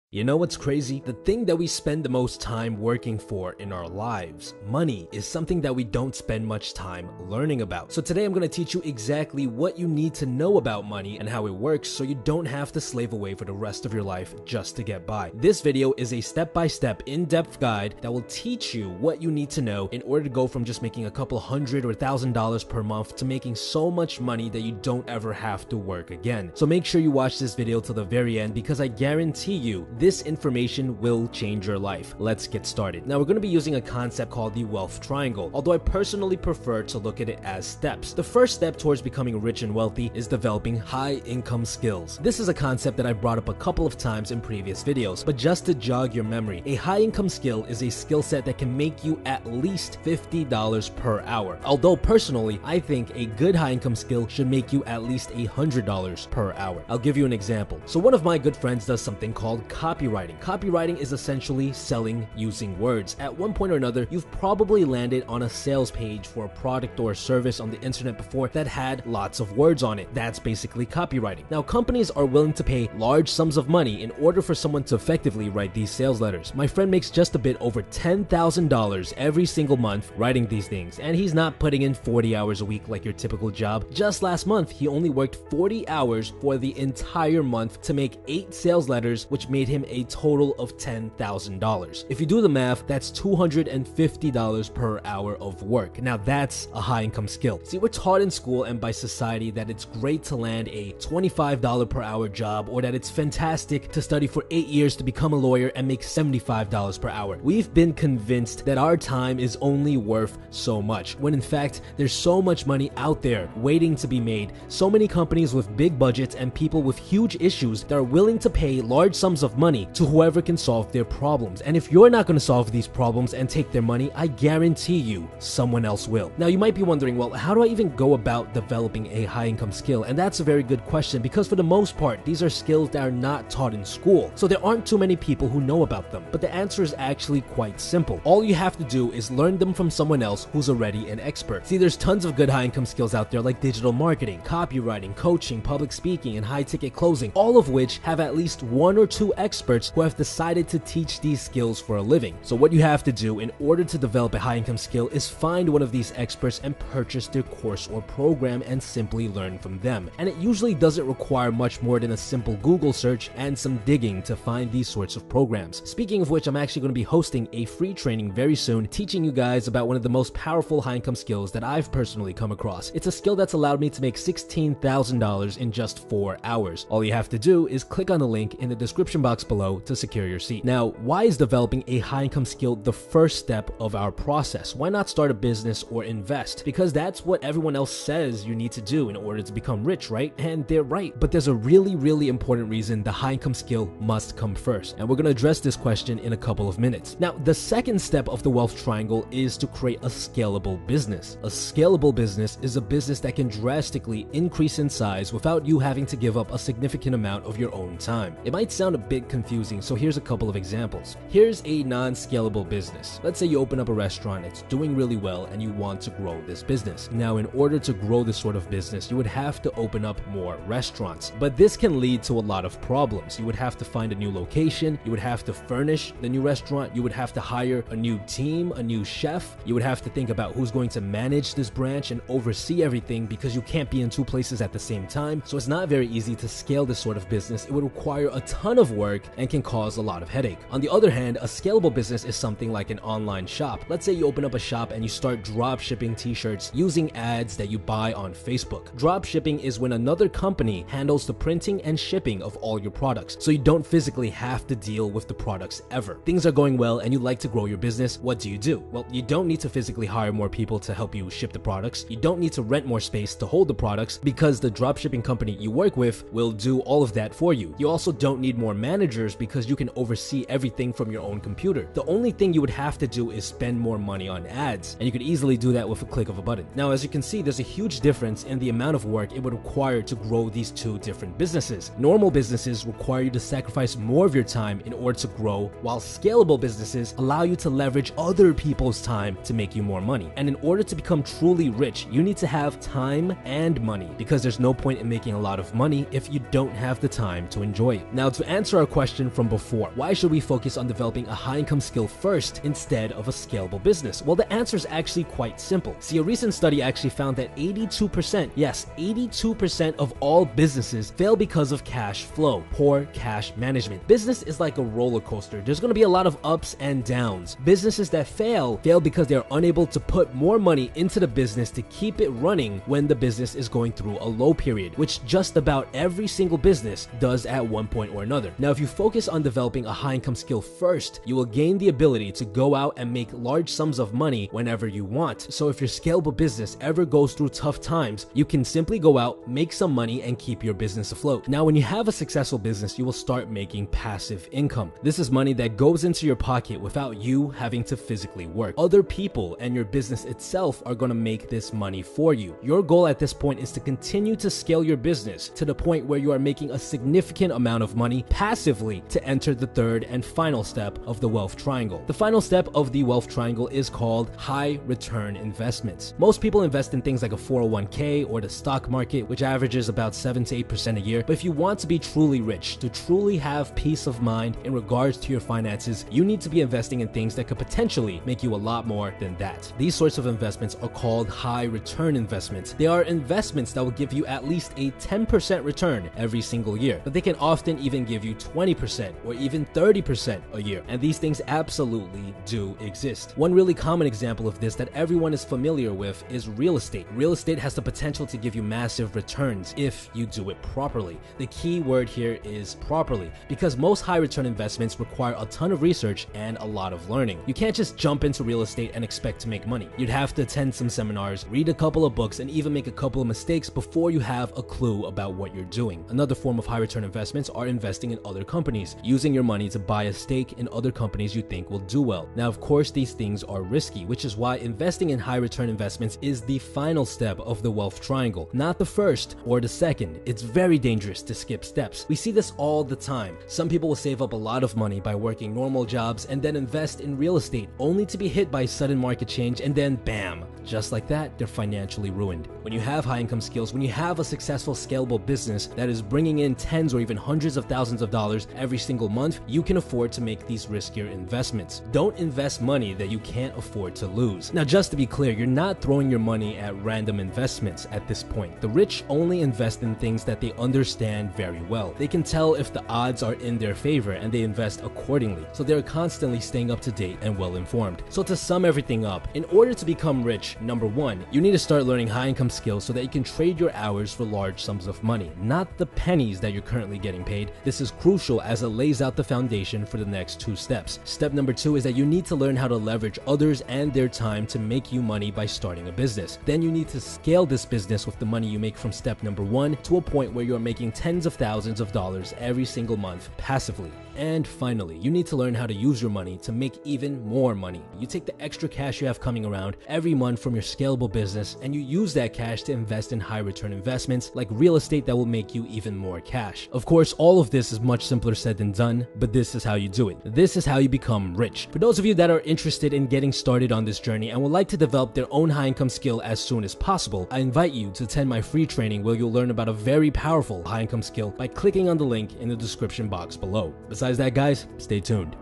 You know what's crazy? The thing that we spend the most time working for in our lives, money, is something that we don't spend much time learning about. So today I'm going to teach you exactly what you need to know about money and how it works so you don't have to slave away for the rest of your life just to get by. This video is a step-by-step, in-depth guide that will teach you what you need to know in order to go from just making a couple $100 or $1,000 per month to making so much money that you don't ever have to work again. So make sure you watch this video till the very end because I guarantee you this information will change your life. Let's get started. Now we're going to be using a concept called the wealth triangle, although I personally prefer to look at it as steps. The first step towards becoming rich and wealthy is developing high income skills. This is a concept that I've brought up a couple of times in previous videos, but just to jog your memory, a high income skill is a skill set that can make you at least $50 per hour. Although personally, I think a good high income skill should make you at least $100 per hour. I'll give you an example. So one of my good friends does something called copywriting. Copywriting is essentially selling using words. At one point or another, you've probably landed on a sales page for a product or a service on the internet before that had lots of words on it. That's basically copywriting. Now, companies are willing to pay large sums of money in order for someone to effectively write these sales letters. My friend makes just a bit over $10,000 every single month writing these things, and he's not putting in 40 hours a week like your typical job. Just last month, he only worked 40 hours for the entire month to make 8 sales letters, which made him a total of $10,000. If you do the math, that's $250 per hour of work. Now that's a high income skill. See, we're taught in school and by society that it's great to land a $25 per hour job, or that it's fantastic to study for 8 years to become a lawyer and make $75 per hour. We've been convinced that our time is only worth so much, when in fact, there's so much money out there waiting to be made. So many companies with big budgets and people with huge issues that are willing to pay large sums of money to whoever can solve their problems. And if you're not going to solve these problems and take their money, I guarantee you someone else will. Now you might be wondering, well, how do I even go about developing a high income skill? And that's a very good question, because for the most part, these are skills that are not taught in school. So there aren't too many people who know about them. But the answer is actually quite simple. All you have to do is learn them from someone else who's already an expert. See, there's tons of good high income skills out there like digital marketing, copywriting, coaching, public speaking, and high ticket closing, all of which have at least 1 or 2 experts who have decided to teach these skills for a living. So what you have to do in order to develop a high income skill is find one of these experts and purchase their course or program and simply learn from them. And it usually doesn't require much more than a simple Google search and some digging to find these sorts of programs. Speaking of which, I'm actually going to be hosting a free training very soon, teaching you guys about one of the most powerful high income skills that I've personally come across. It's a skill that's allowed me to make $16,000 in just 4 hours. All you have to do is click on the link in the description box below to secure your seat. Now, why is developing a high income skill the first step of our process? Why not start a business or invest? Because that's what everyone else says you need to do in order to become rich, right? And they're right. But there's a really important reason the high income skill must come first. And we're going to address this question in a couple of minutes. Now, the second step of the wealth triangle is to create a scalable business. A scalable business is a business that can drastically increase in size without you having to give up a significant amount of your own time. It might sound a bit confusing, so here's a couple of examples. Here's a non-scalable business. Let's say you open up a restaurant, it's doing really well, and you want to grow this business. Now, in order to grow this sort of business, you would have to open up more restaurants. But this can lead to a lot of problems. You would have to find a new location, you would have to furnish the new restaurant, you would have to hire a new team, a new chef, you would have to think about who's going to manage this branch and oversee everything, because you can't be in 2 places at the same time. So it's not very easy to scale this sort of business. It would require a ton of work and can cause a lot of headache. On the other hand, a scalable business is something like an online shop. Let's say you open up a shop and you start drop shipping t-shirts using ads that you buy on Facebook. Drop shipping is when another company handles the printing and shipping of all your products, so you don't physically have to deal with the products ever. Things are going well and you'd like to grow your business. What do? Well, you don't need to physically hire more people to help you ship the products. You don't need to rent more space to hold the products, because the drop shipping company you work with will do all of that for you. You also don't need more managers, because you can oversee everything from your own computer. The only thing you would have to do is spend more money on ads, and you could easily do that with a click of a button. Now, as you can see, there's a huge difference in the amount of work it would require to grow these 2 different businesses. Normal businesses require you to sacrifice more of your time in order to grow, while scalable businesses allow you to leverage other people's time to make you more money. And in order to become truly rich, you need to have time and money, because there's no point in making a lot of money if you don't have the time to enjoy it. Now, to answer our question from before. Why should we focus on developing a high income skill first instead of a scalable business? Well, the answer is actually quite simple. See, a recent study actually found that 82%, yes, 82% of all businesses fail because of cash flow, poor cash management. Business is like a roller coaster. There's going to be a lot of ups and downs. Businesses that fail because they're unable to put more money into the business to keep it running when the business is going through a low period, which just about every single business does at one point or another. Now, if you focus on developing a high income skill first, you will gain the ability to go out and make large sums of money whenever you want. So if your scalable business ever goes through tough times, you can simply go out, make some money, and keep your business afloat. Now, when you have a successful business, you will start making passive income. This is money that goes into your pocket without you having to physically work. Other people and your business itself are going to make this money for you. Your goal at this point is to continue to scale your business to the point where you are making a significant amount of money passively to enter the third and final step of the wealth triangle. The final step of the wealth triangle is called high return investments. Most people invest in things like a 401k or the stock market, which averages about 7 to 8% a year. But if you want to be truly rich, to truly have peace of mind in regards to your finances, you need to be investing in things that could potentially make you a lot more than that. These sorts of investments are called high return investments. They are investments that will give you at least a 10% return every single year, but they can often even give you 20% or even 30% a year. And these things absolutely do exist. One really common example of this that everyone is familiar with is real estate. Real estate has the potential to give you massive returns if you do it properly. The key word here is properly, because most high return investments require a ton of research and a lot of learning. You can't just jump into real estate and expect to make money. You'd have to attend some seminars, read a couple of books, and even make a couple of mistakes before you have a clue about what you're doing. Another form of high return investments are investing in other companies, using your money to buy a stake in other companies you think will do well. Now, of course, these things are risky, which is why investing in high return investments is the final step of the wealth triangle, not the first or the second. It's very dangerous to skip steps. We see this all the time. Some people will save up a lot of money by working normal jobs and then invest in real estate, only to be hit by sudden market change, and then bam, just like that, they're financially ruined. When you have high income skills, when you have a successful scalable business that is bringing in tens or even hundreds of thousands of dollars every single month, you can afford to make these riskier investments. Don't invest money that you can't afford to lose. Now, just to be clear, you're not throwing your money at random investments at this point. The rich only invest in things that they understand very well. They can tell if the odds are in their favor and they invest accordingly. So they're constantly staying up to date and well informed. So to sum everything up, in order to become rich, number one, you need to start learning high income skills so that you can trade your hours for large sums of money, not the pennies that you're currently getting paid. This is crucial as it lays out the foundation for the next two steps. Step number two is that you need to learn how to leverage others and their time to make you money by starting a business. Then you need to scale this business with the money you make from step number one to a point where you're making tens of thousands of dollars every single month passively. And finally, you need to learn how to use your money to make even more money. You take the extra cash you have coming around every month from your scalable business and you use that cash to invest in high return investments like real estate that will make you even more cash. Of course, all of this is much simpler said than done, but this is how you do it. This is how you become rich. For those of you that are interested in getting started on this journey and would like to develop their own high income skill as soon as possible, I invite you to attend my free training where you'll learn about a very powerful high income skill by clicking on the link in the description box below. Besides that, guys, stay tuned.